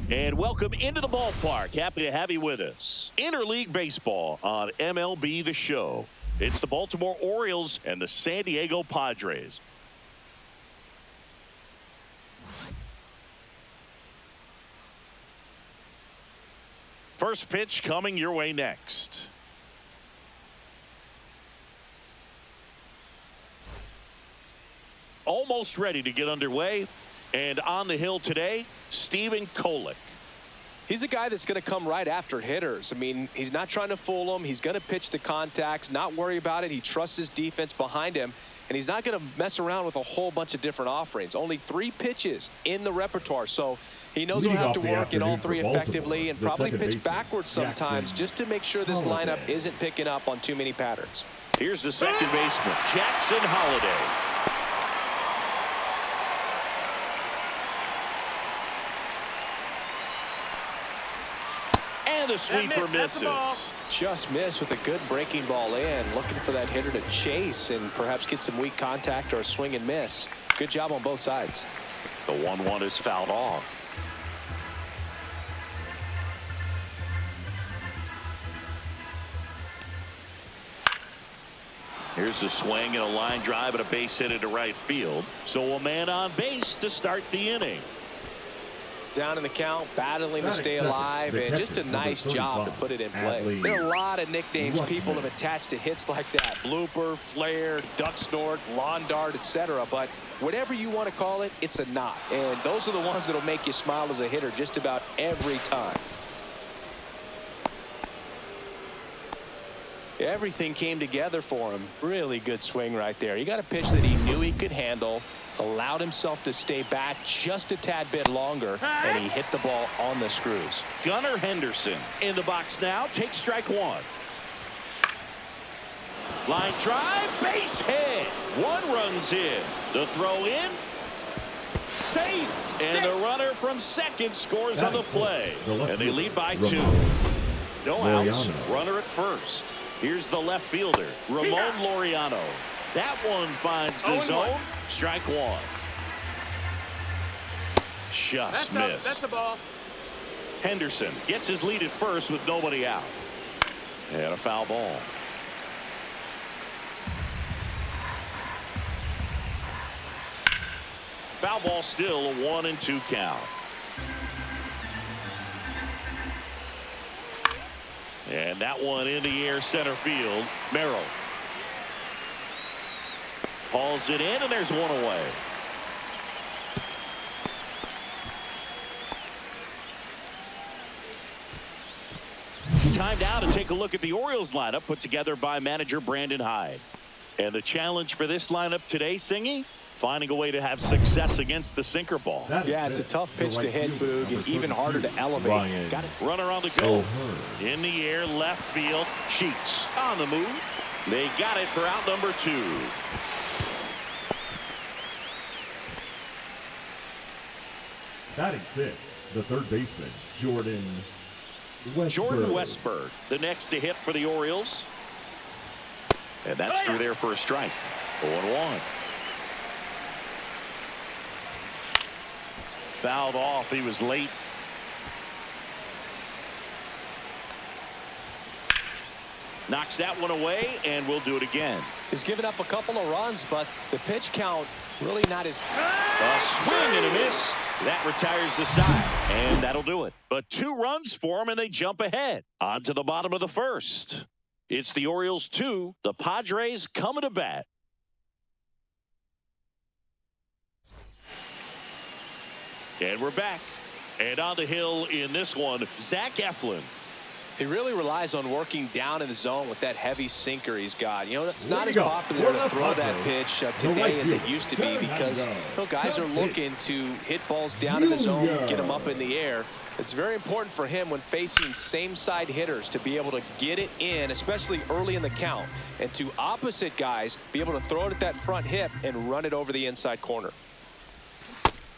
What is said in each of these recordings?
And welcome into the ballpark. Happy to have you with us. Interleague baseball on MLB The Show. It's the Baltimore Orioles and the San Diego Padres. First pitch coming your way next. Almost ready to get underway. And on the hill today, Stephen Kolek. He's a guy that's going to come right after hitters. I mean, he's not trying to fool them. He's going to pitch the contacts, not worry about it. He trusts his defense behind him, and he's not going to mess around with a whole bunch of different offerings. Only 3 pitches in the repertoire, so he knows he'll have to work in all 3 effectively and probably pitch backwards sometimes just to make sure this lineup isn't picking up on too many patterns. Here's the second baseman, Jackson Holliday. The sweeper misses. Just missed with a good breaking ball in. Looking for that hitter to chase and perhaps get some weak contact or a swing and miss. Good job on both sides. The 1-1 is fouled off. Here's the swing and a line drive and a base hit into right field. So a man on base to start the inning. Down in the count, battling to stay alive, and just a nice job to put it in play. There are a lot of nicknames people have attached to hits like that. Blooper, flare, duck snort, lawn dart, etc. But whatever you want to call it, it's a knot. And those are the ones that'll make you smile as a hitter just about every time. Everything came together for him. Really good swing right there. He got a pitch that he knew he could handle, allowed himself to stay back just a tad bit longer, and he hit the ball on the screws. Gunnar Henderson in the box now. Takes strike 1. Line drive, base hit. 1 runs in. The throw in. Safe. And the runner from second scores on the play. And they lead by 2. No outs. Runner at first. Here's the left fielder, Ramon Laureano. That one finds the zone. Strike 1. Just missed. That's the ball. Henderson gets his lead at first with nobody out. And a foul ball. Foul ball still, a 1-2 count. And that one in the air center field. Merrill hauls it in, and there's 1 away. Time now to take a look at the Orioles lineup put together by manager Brandon Hyde. And the challenge for this lineup today, Singy, finding a way to have success against the sinker ball. Yeah, it's a tough pitch to hit, Boog, and even harder to elevate. Got it. Runner on the go. In the air, left field. Sheets on the move. They got it for out number 2. Batting 6, the third baseman, Jordan Westburg, the next to hit for the Orioles. And that's through there for a strike. 0-1. Fouled off. He was late. Knocks that one away, and we'll do it again. He's given up a couple of runs, but the pitch count really not as... A swing and a miss. That retires the side, and that'll do it. But 2 runs for him, and they jump ahead. On to the bottom of the first. It's the Orioles 2, the Padres coming to bat. And we're back. And on the hill in this one, Zach Eflin. He really relies on working down in the zone with that heavy sinker he's got. You know, it's not as popular to throw that pitch today as it used to be because guys are looking to hit balls down in the zone, get them up in the air. It's very important for him when facing same-side hitters to be able to get it in, especially early in the count, and to opposite guys be able to throw it at that front hip and run it over the inside corner.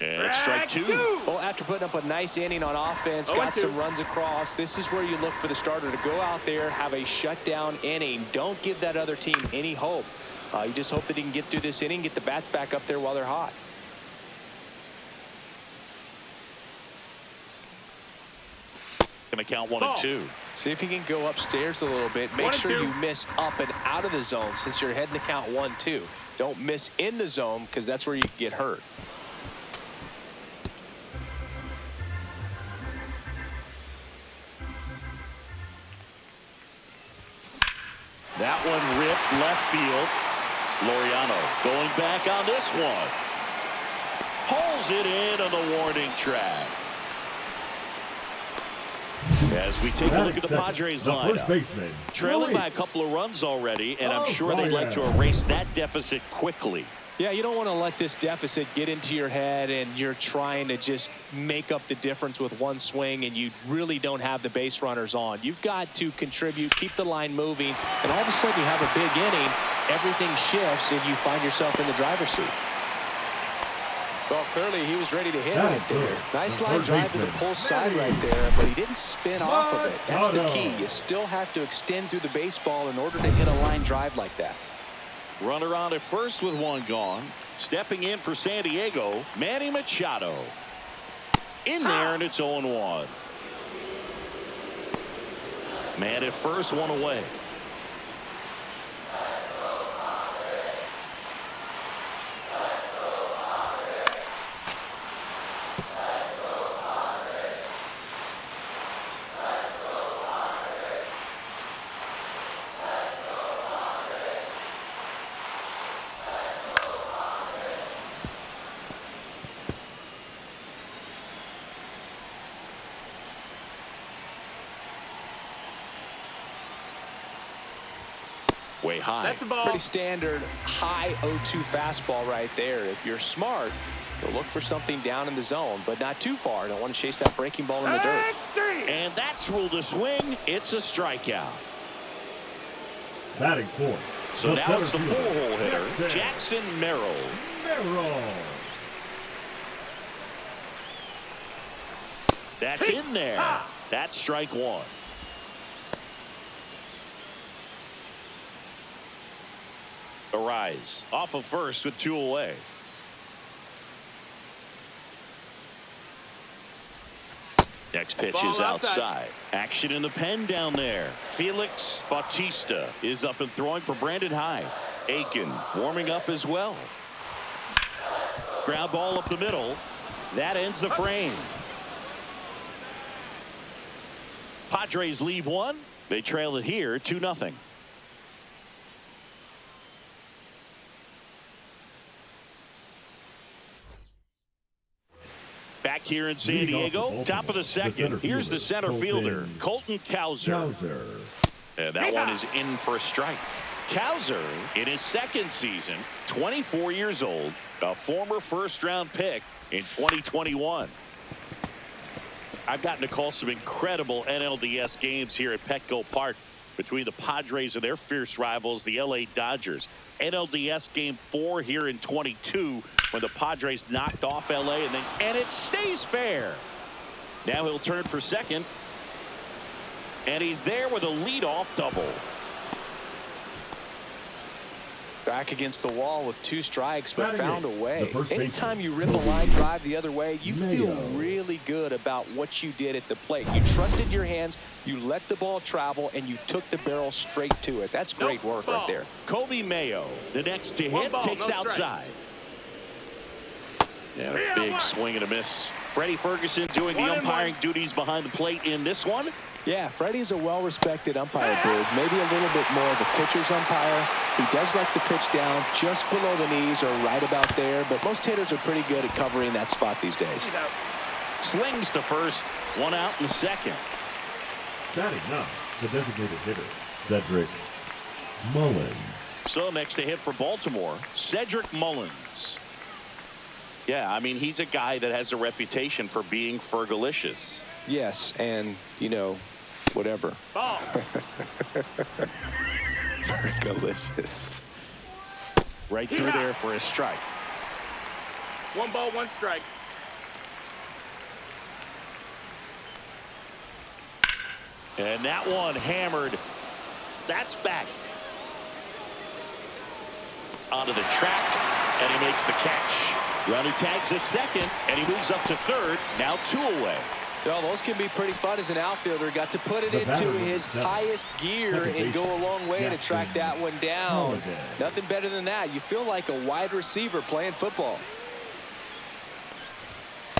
And it's strike 2. Well, after putting up a nice inning on offense, got some runs across, this is where you look for the starter to go out there, have a shutdown inning. Don't give that other team any hope. You just hope that he can get through this inning, get the bats back up there while they're hot. Gonna count 1-2. See if you can go upstairs a little bit. Make sure you miss up and out of the zone since you're heading to count 1-2. Don't miss in the zone because that's where you can get hurt. That one ripped left field. Laureano going back on this one. Pulls it in on the warning track. As we take a look at the Padres lineup, trailing by a couple of runs already, and I'm sure they'd like to erase that deficit quickly. Yeah, you don't want to let this deficit get into your head and you're trying to just make up the difference with one swing and you really don't have the base runners on. You've got to contribute, keep the line moving, and all of a sudden you have a big inning, everything shifts, and you find yourself in the driver's seat. Well, clearly he was ready to hit right there. Nice line drive to the pull side right there, but he didn't spin off of it. That's the key. You still have to extend through the baseball in order to hit a line drive like that. Runner on at first with one gone. Stepping in for San Diego, Manny Machado. In there, and it's 0-1. Man at first, one away. Way high. That's a ball. Pretty standard high 0-2 fastball right there. If you're smart, you'll look for something down in the zone, but not too far. Don't want to chase that breaking ball in the dirt. And that's ruled a swing. It's a strikeout. Batting fourth. So now it's the four-hole hitter, Jackson Merrill. That's in there. That's strike one. Arise off of first with two away. Next pitch is outside. Action in the pen down there. Felix Bautista is up and throwing for Brandon Hyde. Aiken warming up as well. Ground ball up the middle. That ends the frame. Padres leave one. They trail it here 2-0. Back here in San Diego, top of the second. Here's the center fielder, Colton Cowser. And that one is in for a strike. Cowser, in his second season, 24 years old, a former first-round pick in 2021. I've gotten to call some incredible NLDS games here at Petco Park between the Padres and their fierce rivals, the LA Dodgers. NLDS Game 4 here in 22 when the Padres knocked off LA, and it stays fair. Now he'll turn for second, and he's there with a leadoff double. Back against the wall with 2 strikes, but found a way. Anytime you rip a line drive the other way, you feel really good about what you did at the plate. You trusted your hands, you let the ball travel, and you took the barrel straight to it. That's great work right there. Kobe Mayo, the next to hit, takes outside. And a big swing and a miss. Freddie Ferguson doing the umpiring duties behind the plate in this one. Yeah, Freddie's a well-respected umpire, Bird. Maybe a little bit more of the pitcher's umpire. He does like to pitch down just below the knees or right about there, but most hitters are pretty good at covering that spot these days. Slings to first, one out in the second. Batting now, the designated hitter, Cedric Mullins. So next to hit for Baltimore, Cedric Mullins. Yeah, I mean, he's a guy that has a reputation for being Fergalicious. Yes, and, you know, whatever. Oh. Fergalicious. Right through there for a strike. 1 ball, 1 strike. And that one hammered. That's back. Onto the track, and he makes the catch. Runner tags at second, and he moves up to third. Now 2 away. Well, those can be pretty fun as an outfielder. Got to put it into his highest gear and go a long way to track that one down. Nothing better than that. You feel like a wide receiver playing football.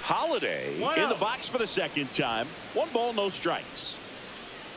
Holiday in the box for the second time. 1 ball, no strikes.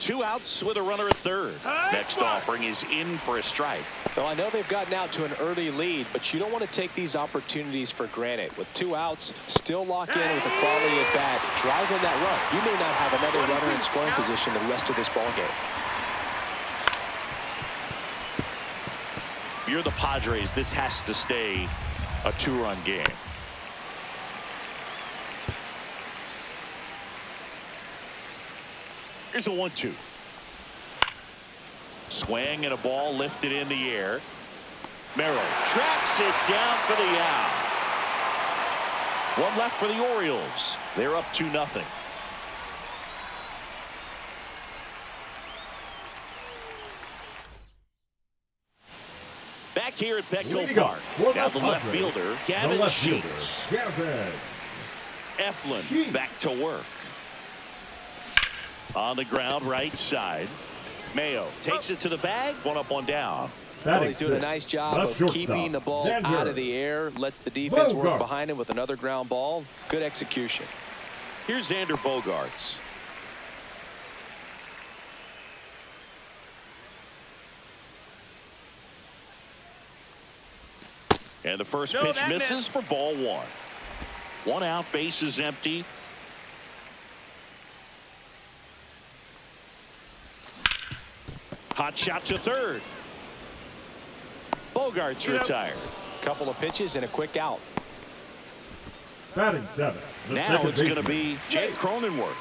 2 outs with a runner at third. Next offering is in for a strike. Well, I know they've gotten out to an early lead, but you don't want to take these opportunities for granted. With 2 outs, still lock in with a quality at bat. Drive in that run. You may not have another runner in scoring position the rest of this ball game. If you're the Padres, this has to stay a 2-run game. Here's a 1-2. Swing and a ball lifted in the air. Merrill tracks it down for the out. 1 left for the Orioles. They're up 2-0. Back here at Petco Park. Now the left fielder, Gavin Sheets. Eflin back to work. On the ground, right side. Mayo takes it to the bag. 1 up, 1 down. Well, he's doing a nice job of keeping the ball out of the air. Lets the defense work behind him with another ground ball. Good execution. Here's Xander Bogaerts. And the first pitch misses for ball 1. 1 out, base is empty. Hot shot to third. Bogaerts retired. Couple of pitches and a quick out. Batting 7. Now it's going to be Jake Cronenworth.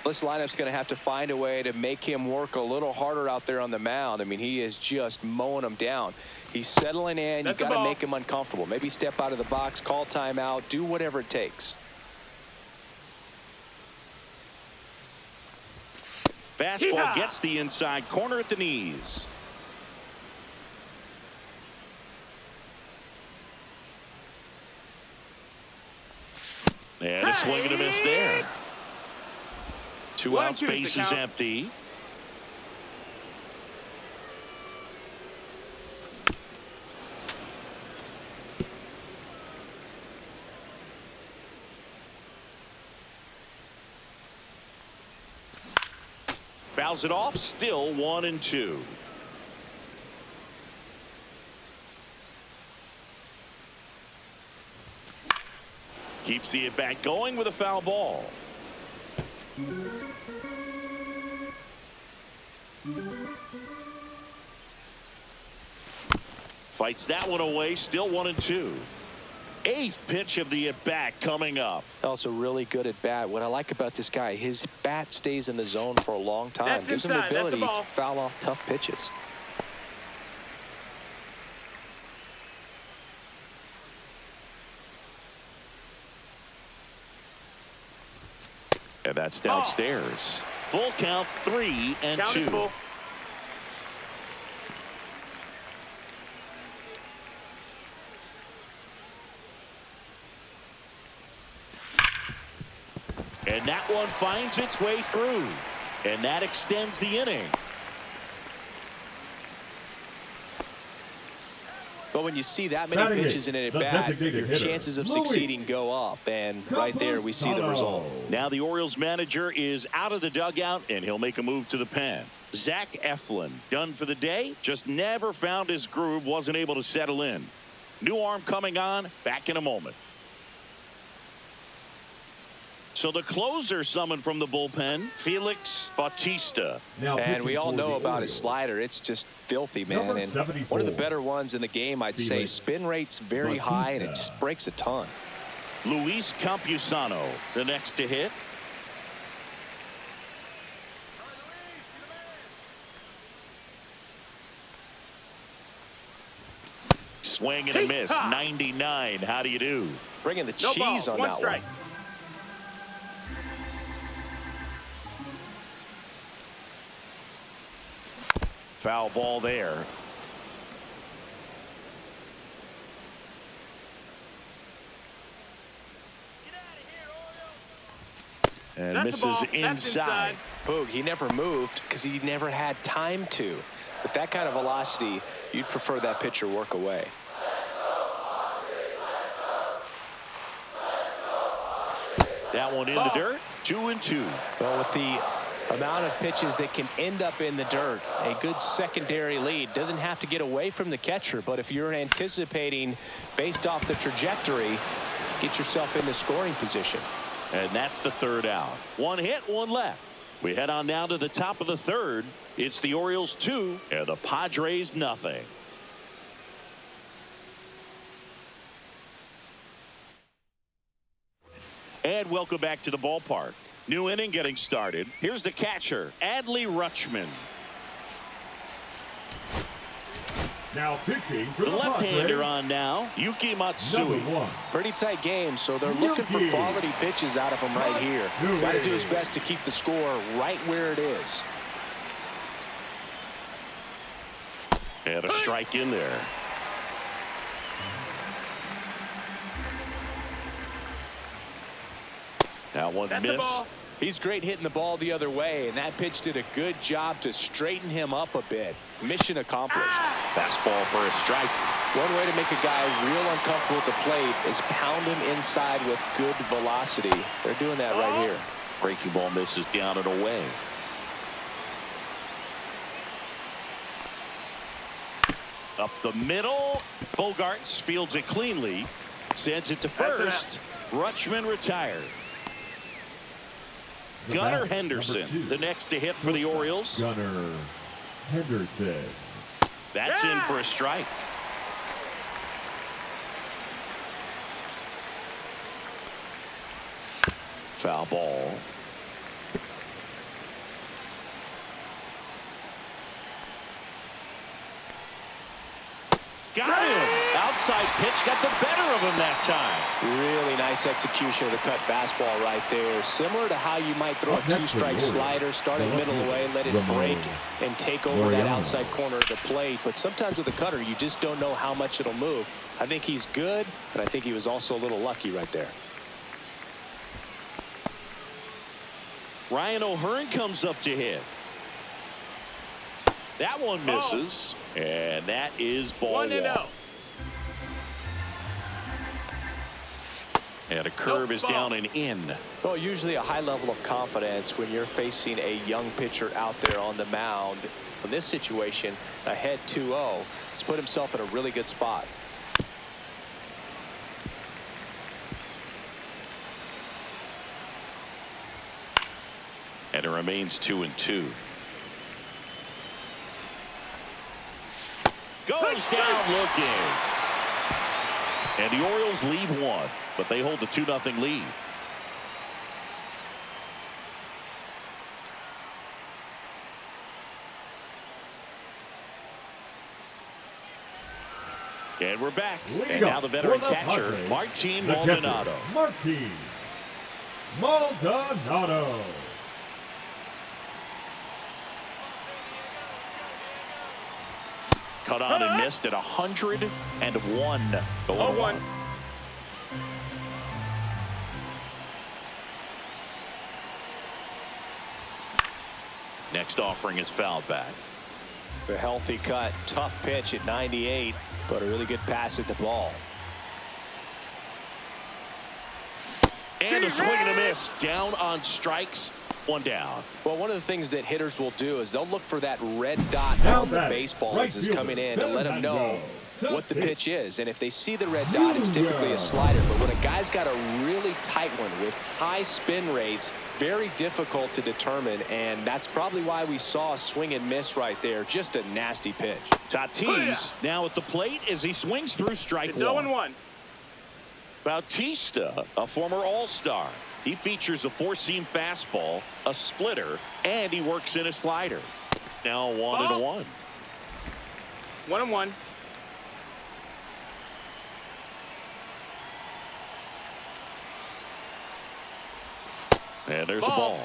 This lineup's going to have to find a way to make him work a little harder out there on the mound. I mean, he is just mowing them down. He's settling in. You've got to make him uncomfortable. Maybe step out of the box, call timeout, do whatever it takes. Fastball gets the inside corner at the knees. And a swing and a miss there. 2 outs, base is empty. Fouls it off, still 1-2. Keeps the at-bat going with a foul ball. Fights that one away, still 1-2. 8th pitch of the at-bat coming up. Also really good at bat. What I like about this guy, his bat stays in the zone for a long time. Gives him the ability to foul off tough pitches. And that's downstairs. Full count, 3-2. And that one finds its way through. And that extends the inning. But when you see that many pitches in an at-bat, your chances of succeeding go up. And right there, we see the result. Now the Orioles manager is out of the dugout, and he'll make a move to the pen. Zach Eflin, done for the day, just never found his groove, wasn't able to settle in. New arm coming on, back in a moment. So the closer summoned from the bullpen, Felix Bautista. And we all know about his slider. It's just filthy, man. And one of the better ones in the game, I'd say. Spin rate's very high, and it just breaks a ton. Luis Campusano, the next to hit. Swing and a miss, 99. How do you do? Bringing the cheese on that one. Foul ball there. And That's misses inside. Boog, he never moved because he never had time to. With that kind of velocity, you'd prefer that pitcher work away. That one in the dirt. 2-2. Well, with the amount of pitches that can end up in the dirt, a good secondary lead doesn't have to get away from the catcher, but if you're anticipating based off the trajectory, get yourself into scoring position. And that's the third out. One hit, one left. We head on now to the top of the third. It's the Orioles 2 and the Padres nothing. And welcome back to the ballpark. New inning getting started. Here's the catcher, Adley Rutschman. Now pitching for The left-hander on now, Yuki Matsui. Pretty tight game, so they're looking for quality pitches out of him right here. Got to do his best to keep the score right where it is. And a strike in there. That one missed. He's great hitting the ball the other way, and that pitch did a good job to straighten him up a bit. Mission accomplished. Fastball for a strike. One way to make a guy real uncomfortable at the plate is pound him inside with good velocity. They're doing that right here. Breaking ball misses down and away. Up the middle. Bogarts fields it cleanly. Sends it to first. Rutschman retired. Gunnar Henderson, the next to hit for the Orioles. Gunnar Henderson. That's in for a strike. Foul ball. Got him. Outside pitch got the better of him that time. Really nice execution of the cut fastball right there. Similar to how you might throw a two-strike slider, start it middle away, let it break, and take over that outside corner of the plate. But sometimes with a cutter, you just don't know how much it'll move. I think he's good, but I think he was also a little lucky right there. Ryan O'Hearn comes up to hit. That one misses, and that is ball 1. And a curve is down and in. Well, usually a high level of confidence when you're facing a young pitcher out there on the mound. In this situation, ahead 2-0, he's put himself in a really good spot. And it remains 2-2. Goes down looking. And the Orioles leave one, but they hold the 2-0 lead. And we're back. And now the veteran catcher, Martin Maldonado. Martin Maldonado. Cut on and missed at 101. 0-1. Next offering is fouled back. The healthy cut, tough pitch at 98, but a really good pass at the ball. And a swing and a miss. Down on strikes. 1 down. Well, one of the things that hitters will do is they'll look for that red dot on the baseball as it's coming in and let them know what the pitch is. And if they see the red dot, it's typically a slider. But when a guy's got a really tight one with high spin rates, very difficult to determine. And that's probably why we saw a swing and miss right there. Just a nasty pitch. Tatis now at the plate as he swings through strike one. 0-1. Bautista, a former All-Star. He features a four-seam fastball, a splitter, and he works in a slider. Now 1-1. 1-1. And there's a ball.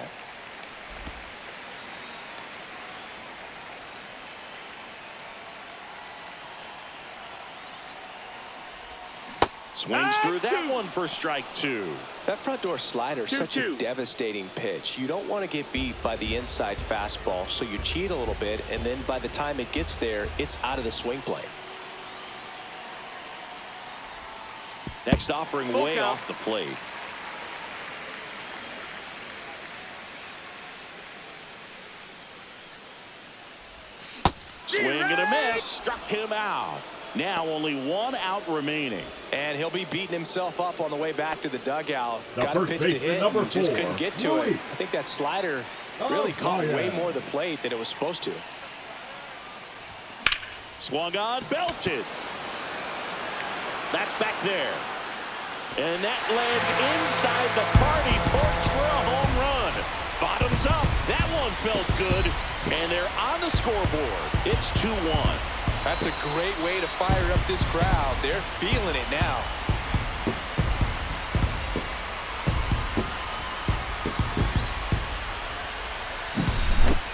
Swings through that one for strike 2. That front door slider is such a devastating pitch. You don't want to get beat by the inside fastball, so you cheat a little bit, and then by the time it gets there, it's out of the swing plane. Next offering way off the plate. Swing and a miss. Struck him out. Now only 1 out remaining. And he'll be beating himself up on the way back to the dugout. Got a pitch to hit, number just 4. couldn't get to it. I think that slider really caught way more of the plate than it was supposed to. Swung on, belted. That's back there. And that lands inside the party porch for a home run. Bottoms up. That one felt good. And they're on the scoreboard. It's 2-1. That's a great way to fire up this crowd. They're feeling it now.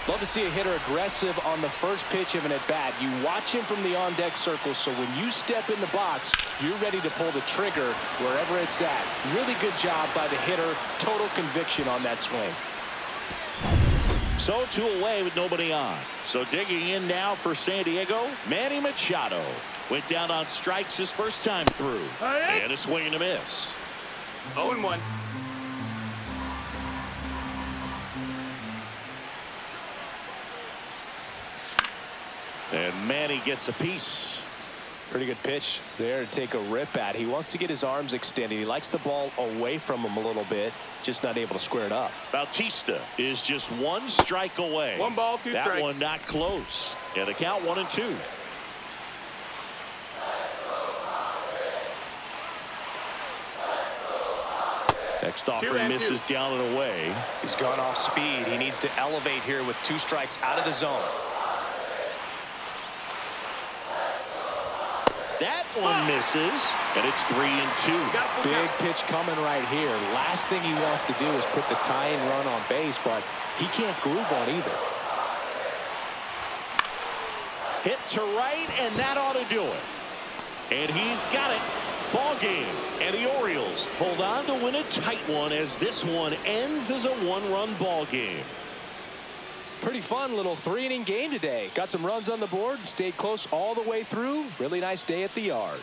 Love to see a hitter aggressive on the first pitch of an at-bat. You watch him from the on-deck circle, so when you step in the box, you're ready to pull the trigger wherever it's at. Really good job by the hitter. Total conviction on that swing. So 2 away with nobody on. So digging in now for San Diego, Manny Machado. Went down on strikes his first time through. And a swing and a miss. 0-1. And Manny gets a piece. Pretty good pitch there to take a rip at. He wants to get his arms extended. He likes the ball away from him a little bit, just not able to square it up. Bautista is just 1 strike away. 1 ball, 2 strikes. That one not close. And the count 1-2. Next offering misses down and away. He's gone off speed. He needs to elevate here with 2 strikes out of the zone. That one misses, and it's 3-2. Big pitch coming right here. Last thing he wants to do is put the tying run on base, but he can't groove on either. Hit to right, and that ought to do it. And he's got it. Ball game. And the Orioles hold on to win a tight one as this one ends as a 1-run ball game. Pretty fun little 3-inning game today. Got some runs on the board, stayed close all the way through. Really nice day at the yard.